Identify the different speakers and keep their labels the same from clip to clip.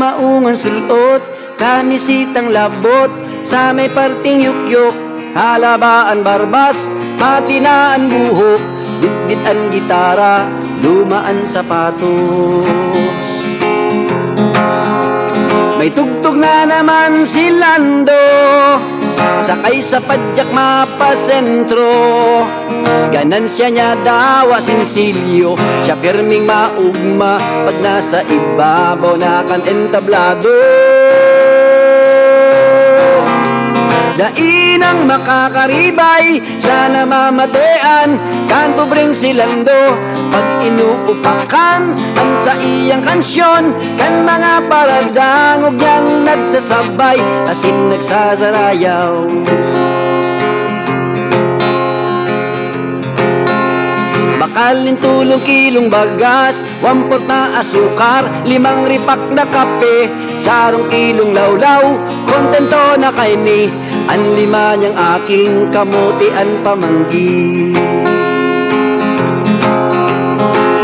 Speaker 1: maungan sulot, kamisitang labot, sa may parting yukyok, halabaan barbas, patinaan buhok, bitbit ang gitara, lumaan sapatos. May tugtog na naman si Lando, sakay sa padyak mapasentro. Ganansya niya daw sinsilyo, siya pirming maugma pag nasa ibabaw na kan entablado. Dainang makakaribay, sana mamatean, kan pobreng si Lando, pag inuupakan ang sa iyang kansyon, kan mga paradangog niyang nagsasabay, asin nagsasarayaw. Bakalin tulong kilong bagas, 1/4 na asukar, 5 ripak na kape, sarong kilong lawlaw, kontento na kaini, ang 5 niyang aking kamuti ang pamanggi.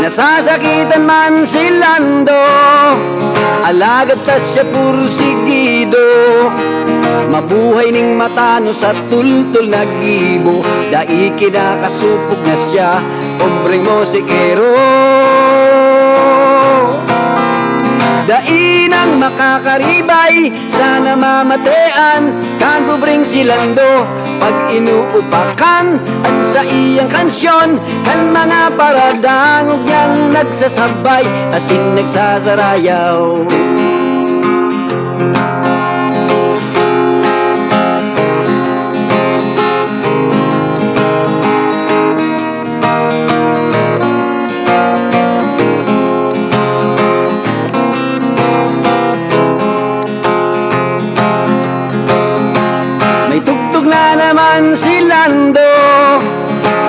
Speaker 1: Nasasakitan man si Lando, alagad ta siya pursigido, mabuhay ning matano sa tultul na gibo, dai kinakasupog na siya, pobreng mosikero. Dainang makakaribay, sana mamatean, kan pobreng si Lando, pag inuupakan ang sa iyang kansyon, kan mga paradangog niyang nagsasabay, asin nagsasarayaw. Naman si Lando,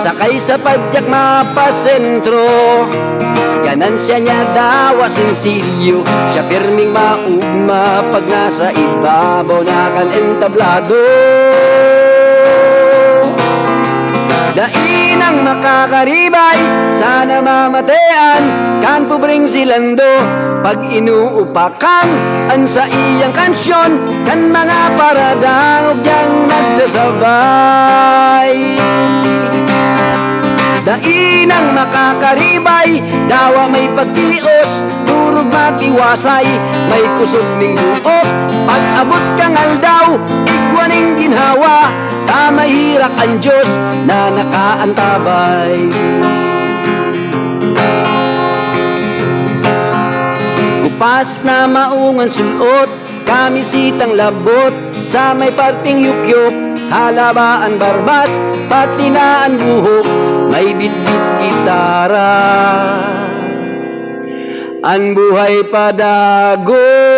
Speaker 1: sakay sa padyak mapasentro. Ganansya niya daw sinsilyo, siya pirming maugma pag nasa ibabaw na kan entablado. Dainang makakaribay, sana mamatean, kan pobreng si Lando, pag inuupakan ang sa iyang kansyon, kan mga paradangog niyang nagsasabay. Dainang makakaribay, dawa may pagtios, turog matiwasay, may kusog ning buok, pag abot kang aldaw, igwaning ginhawa, tamay hirak ang Diyos na nakaantabay. Gupas na maungan sulot, kamisitang labot, sa may parting yukyok, halabaan barbas, patinaan buhok, may bitbit gitara, ang buhay padago.